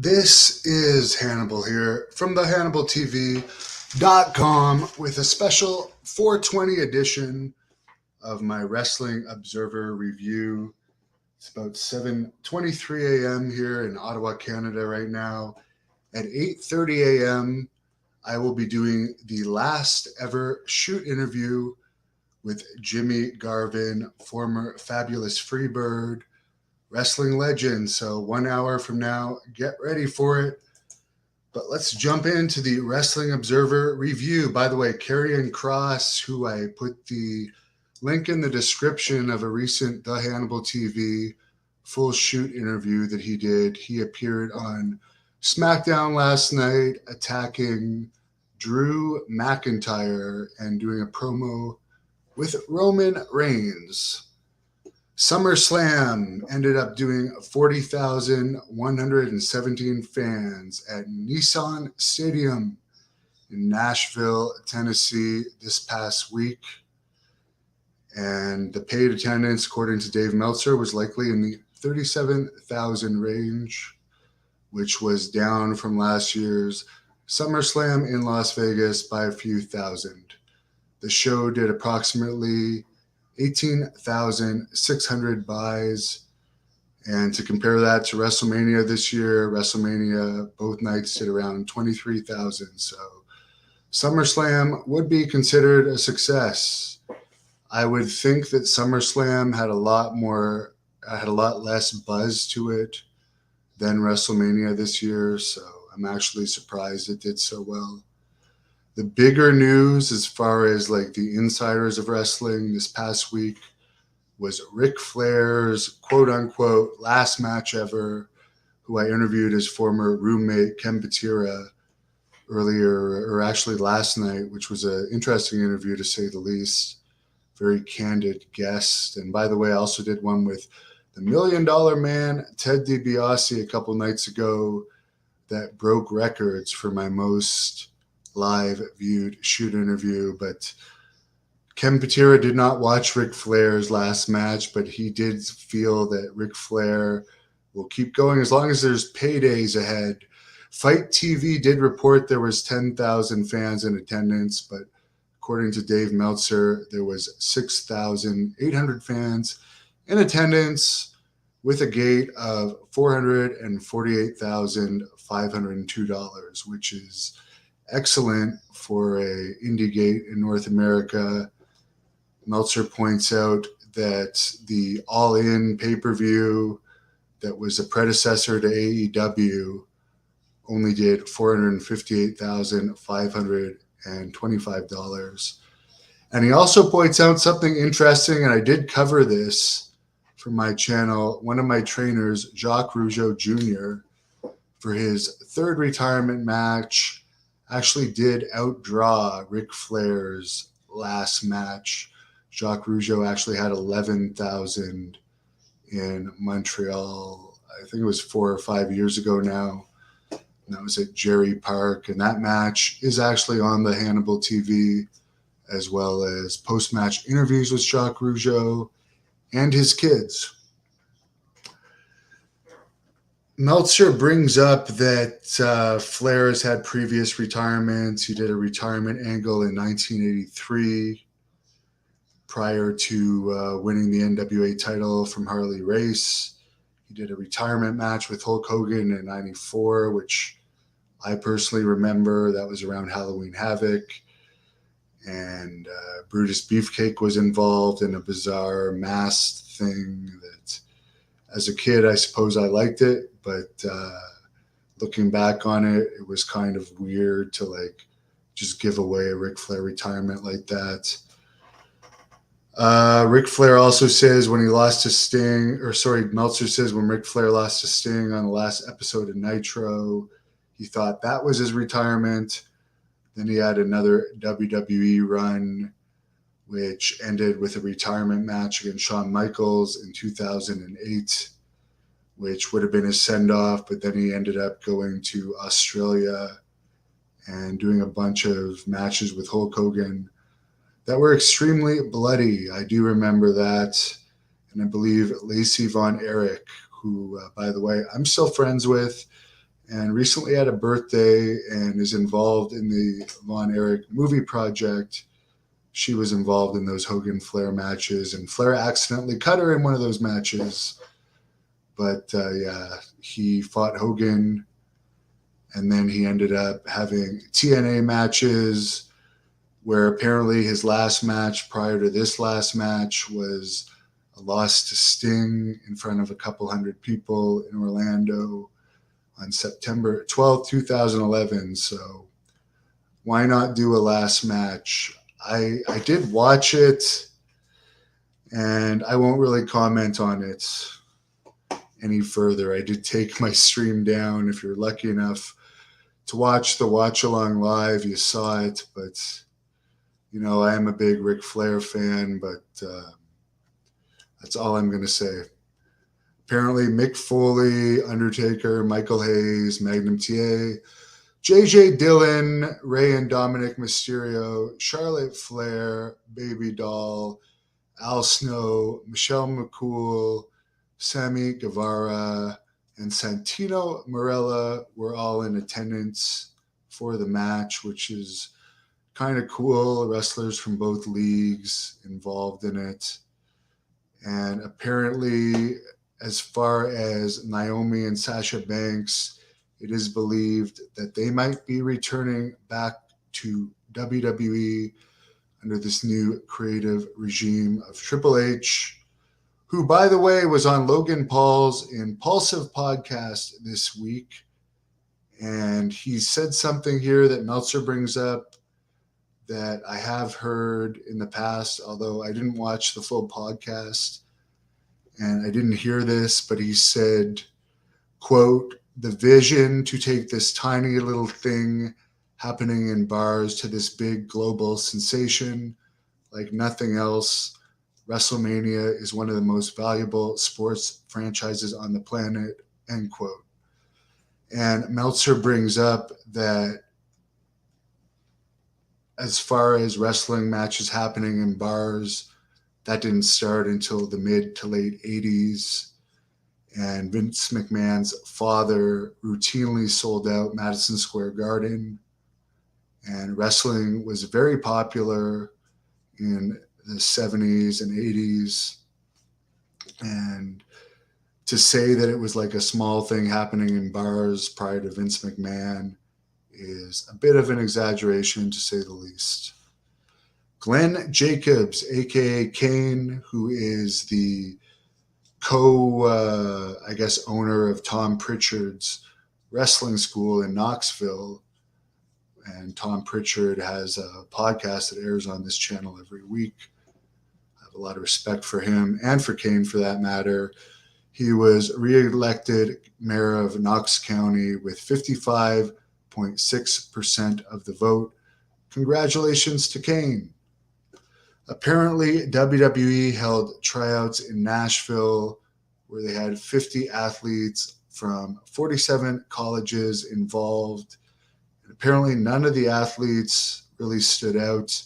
This is Hannibal here from the HannibalTV.com with a special 420 edition of my Wrestling Observer review. It's about 7:23 a.m. here in Ottawa, Canada right now. At 8:30 a.m., I will be doing the last ever shoot interview with Jimmy Garvin, former Fabulous Freebird, wrestling legend. So 1 hour from now, get ready for it. But let's jump into the Wrestling Observer review. By the way, Karrion Kross, who I put the link in the description of a recent The Hannibal TV full shoot interview that he did. He appeared on SmackDown last night attacking Drew McIntyre and doing a promo with Roman Reigns. SummerSlam ended up doing 40,117 fans at Nissan Stadium in Nashville, Tennessee this past week. And the paid attendance, according to Dave Meltzer, was likely in the 37,000 range, which was down from last year's SummerSlam in Las Vegas by a few thousand. The show did approximately 18,600 buys. And to compare that to WrestleMania this year, WrestleMania both nights did around 23,000. So SummerSlam would be considered a success. I would think that SummerSlam had a lot less buzz to it than WrestleMania this year. So I'm actually surprised it did so well. The bigger news as far as like the insiders of wrestling this past week was Ric Flair's quote unquote last match ever, who I interviewed his former roommate Ken Patera earlier, or actually last night, which was an interesting interview to say the least. Very candid guest. And by the way, I also did one with the $1 Million Man, Ted DiBiase, a couple nights ago that broke records for my most live viewed shoot interview. But Ken Patera did not watch Ric Flair's last match, but he did feel that Ric Flair will keep going as long as there's paydays ahead. Fight TV did report there was 10,000 fans in attendance, but according to Dave Meltzer, there was 6,800 fans in attendance with a gate of $448,502, which is excellent for a indie gate in North America. Meltzer points out that the All In pay-per-view that was a predecessor to AEW only did $458,525. And he also points out something interesting, and I did cover this for my channel. One of my trainers, Jacques Rougeau Jr., for his third retirement match, actually did outdraw Ric Flair's last match. Jacques Rougeau actually had 11,000 in Montreal. I think it was 4 or 5 years ago now. And that was at Jerry Park. And that match is actually on the Hannibal TV, as well as post-match interviews with Jacques Rougeau and his kids. Meltzer brings up that Flair has had previous retirements. He did a retirement angle in 1983 prior to winning the NWA title from Harley Race. He did a retirement match with Hulk Hogan in 94, which I personally remember. That was around Halloween Havoc. And Brutus Beefcake was involved in a bizarre masked thing that, as a kid, I suppose I liked it. But looking back on it, it was kind of weird to like just give away a Ric Flair retirement like that. Ric Flair also says when he lost to Sting, Meltzer says when Ric Flair lost to Sting on the last episode of Nitro, he thought that was his retirement. Then he had another WWE run, which ended with a retirement match against Shawn Michaels in 2008. Which would have been his send-off, but then he ended up going to Australia and doing a bunch of matches with Hulk Hogan that were extremely bloody. I do remember that. And I believe Lacey Von Erich, who, by the way, I'm still friends with, and recently had a birthday and is involved in the Von Erich movie project. She was involved in those Hogan Flair matches, and Flair accidentally cut her in one of those matches. But yeah, he fought Hogan, and then he ended up having TNA matches where apparently his last match prior to this last match was a loss to Sting in front of a couple hundred people in Orlando on September 12th, 2011. So why not do a last match? I did watch it, and I won't really comment on it any further. I did take my stream down. If you're lucky enough to watch the watch along live, you saw it. But, you know, I am a big Ric Flair fan, but that's all I'm going to say. Apparently, Mick Foley, Undertaker, Michael Hayes, Magnum TA, JJ Dillon, Rey and Dominic Mysterio, Charlotte Flair, Baby Doll, Al Snow, Michelle McCool, Sammy Guevara, and Santino Marella were all in attendance for the match, which is kind of cool. Wrestlers from both leagues involved in it. And apparently, as far as Naomi and Sasha Banks, it is believed that they might be returning back to WWE under this new creative regime of Triple H, who, by the way, was on Logan Paul's Impulsive podcast this week. And he said something here that Meltzer brings up that I have heard in the past, although I didn't watch the full podcast and I didn't hear this, but he said, quote, "The vision to take this tiny little thing happening in bars to this big global sensation like nothing else. WrestleMania is one of the most valuable sports franchises on the planet," end quote. And Meltzer brings up that as far as wrestling matches happening in bars, that didn't start until the mid to late 80s. And Vince McMahon's father routinely sold out Madison Square Garden. And wrestling was very popular in the 70s and 80s. And to say that it was like a small thing happening in bars prior to Vince McMahon is a bit of an exaggeration, to say the least. Glenn Jacobs, aka Kane, who is the owner of Tom Pritchard's wrestling school in Knoxville. And Tom Pritchard has a podcast that airs on this channel every week. I have a lot of respect for him and for Kane for that matter. He was reelected mayor of Knox County with 55.6% of the vote. Congratulations to Kane. Apparently, WWE held tryouts in Nashville where they had 50 athletes from 47 colleges involved. And apparently, none of the athletes really stood out.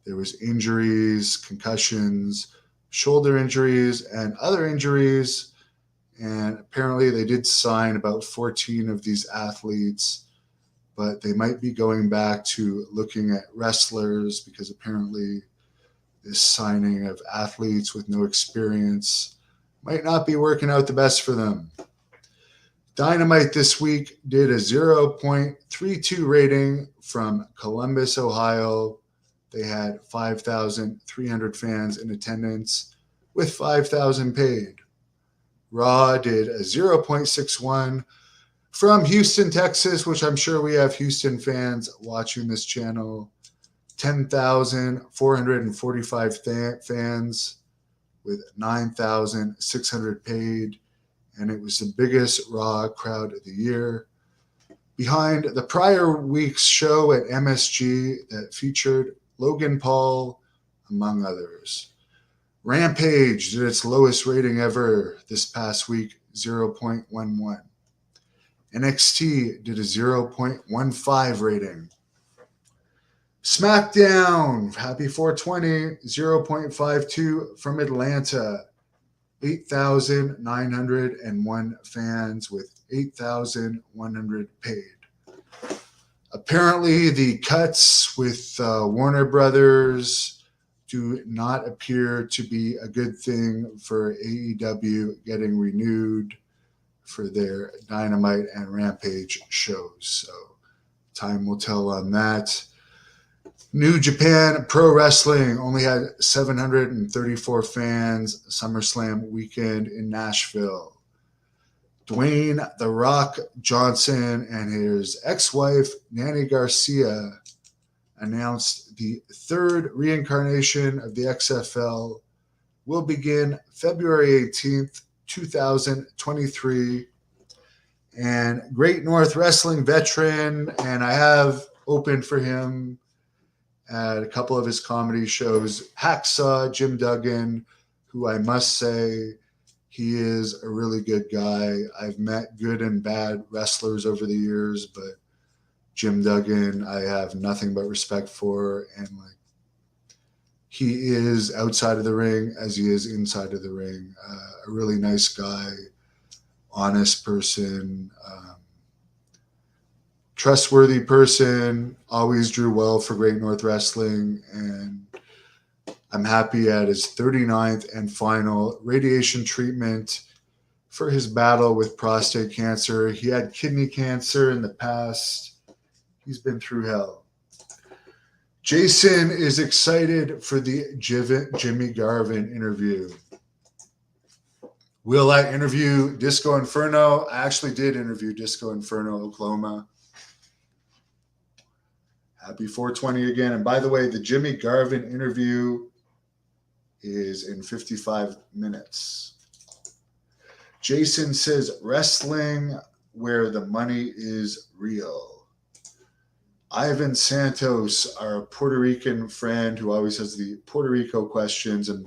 There was injuries, concussions, shoulder injuries, and other injuries. And apparently, they did sign about 14 of these athletes, but they might be going back to looking at wrestlers because apparently this signing of athletes with no experience might not be working out the best for them. Dynamite this week did a 0.32 rating from Columbus, Ohio. They had 5,300 fans in attendance with 5,000 paid. Raw did a 0.61 from Houston, Texas, which I'm sure we have Houston fans watching this channel. 10,445 fans with 9,600 paid, and it was the biggest Raw crowd of the year. Behind the prior week's show at MSG that featured Logan Paul, among others. Rampage did its lowest rating ever this past week, 0.11. NXT did a 0.15 rating. SmackDown, happy 420, 0.52 from Atlanta. 8,901 fans with 8,100 paid. Apparently, the cuts with Warner Brothers do not appear to be a good thing for AEW getting renewed for their Dynamite and Rampage shows. So, time will tell on that. New Japan Pro Wrestling only had 734 fans SummerSlam weekend in Nashville. Dwayne "The Rock" Johnson and his ex-wife Nanny Garcia announced the third reincarnation of the XFL will begin February 18th, 2023. And Great North Wrestling veteran, and I have opened for him at a couple of his comedy shows, Hacksaw Jim Duggan, who I must say, he is a really good guy. I've met good and bad wrestlers over the years, but Jim Duggan, I have nothing but respect for. And like, he is outside of the ring as he is inside of the ring. A really nice guy, honest person, trustworthy person, always drew well for Great North Wrestling. And I'm happy at his 39th and final radiation treatment for his battle with prostate cancer. He had kidney cancer in the past. He's been through hell. Jason is excited for the Jimmy Garvin interview. Will I interview Disco Inferno? I actually did interview Disco Inferno, Oklahoma. Happy 420 again. And by the way, the Jimmy Garvin interview is in 55 minutes. Jason says, wrestling where the money is real. Ivan Santos, our Puerto Rican friend who always has the Puerto Rico questions. And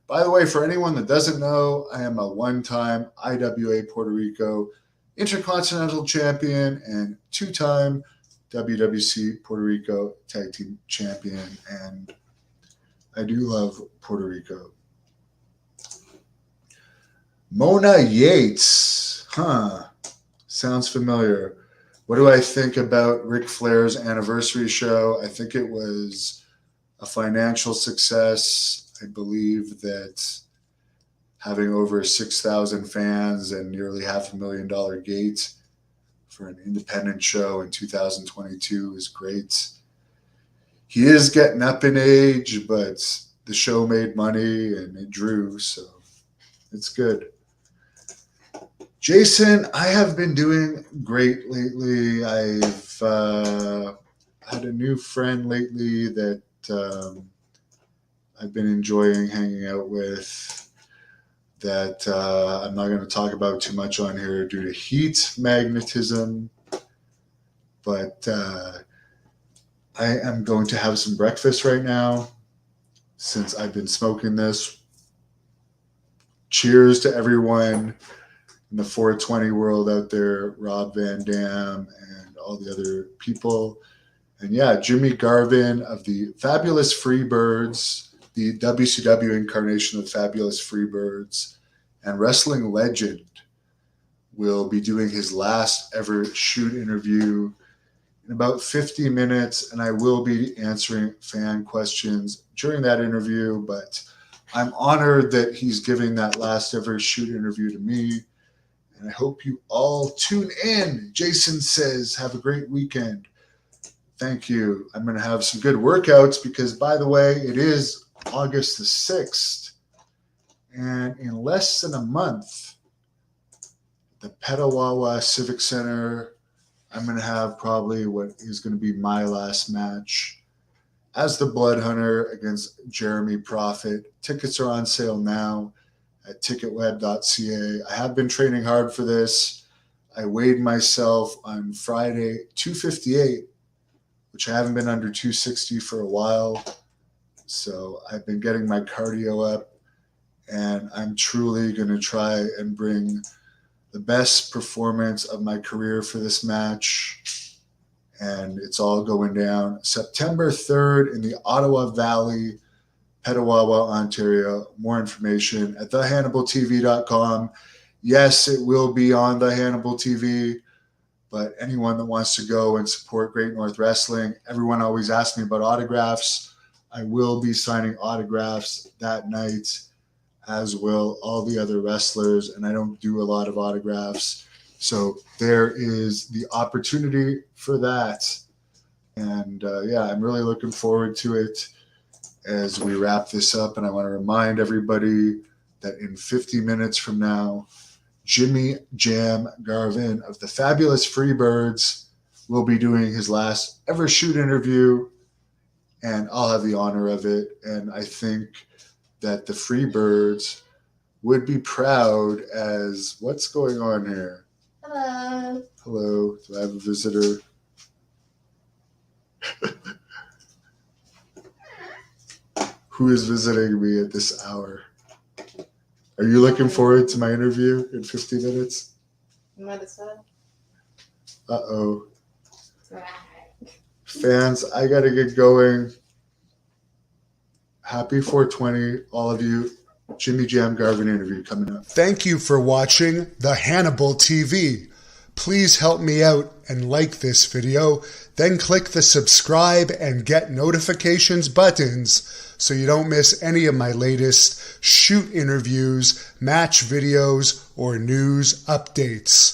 by the way, for anyone that doesn't know, I am a one-time IWA Puerto Rico Intercontinental Champion and two-time WWC Puerto Rico Tag Team Champion. And I do love Puerto Rico. Mona Yates. Sounds familiar. What do I think about Ric Flair's anniversary show? I think it was a financial success. I believe that having over 6,000 fans and nearly $500,000 gate for an independent show in 2022 is great. He is getting up in age, but the show made money and it drew, so it's good. Jason, I have been doing great lately. I've had a new friend lately that I've been enjoying hanging out with that I'm not going to talk about too much on here due to heat magnetism, but I am going to have some breakfast right now since I've been smoking this. Cheers to everyone in the 420 world out there, Rob Van Dam and all the other people. And yeah, Jimmy Garvin of the Fabulous Freebirds, the WCW incarnation of Fabulous Freebirds, and wrestling legend will be doing his last ever shoot interview in about 50 minutes, and I will be answering fan questions during that interview, but I'm honored that he's giving that last ever shoot interview to me, and I hope you all tune in. Jason says, have a great weekend. Thank you. I'm going to have some good workouts because, by the way, it is August the 6th, and in less than a month, the Petawawa Civic Center, I'm going to have probably what is going to be my last match as the Blood Hunter against Jeremy Prophet. Tickets are on sale now at ticketweb.ca. I have been training hard for this. I weighed myself on Friday, 258, which I haven't been under 260 for a while. So I've been getting my cardio up, and I'm truly going to try and bring the best performance of my career for this match. And it's all going down September 3rd in the Ottawa Valley Petawawa, Ontario. More information at thehannibaltv.com. Yes, it will be on the Hannibal TV, but anyone that wants to go and support Great North Wrestling, everyone always asks me about autographs. I will be signing autographs that night, as will all the other wrestlers, and I don't do a lot of autographs. So there is the opportunity for that. And yeah, I'm really looking forward to it as we wrap this up. And I want to remind everybody that in 50 minutes from now, Jimmy Jam Garvin of the Fabulous Freebirds will be doing his last ever shoot interview, and I'll have the honor of it. And I think that the Freebirds would be proud as what's going on here? Hello. Hello. Do I have a visitor? Who is visiting me at this hour? Are you looking forward to my interview in 50 minutes? Might as well. Uh-oh. Right. Fans, I got to get going. Happy 420, all of you. Jimmy Jam Garvin interview coming up. Thank you for watching the Hannibal TV. Please help me out and like this video. Then click the subscribe and get notifications buttons so you don't miss any of my latest shoot interviews, match videos, or news updates.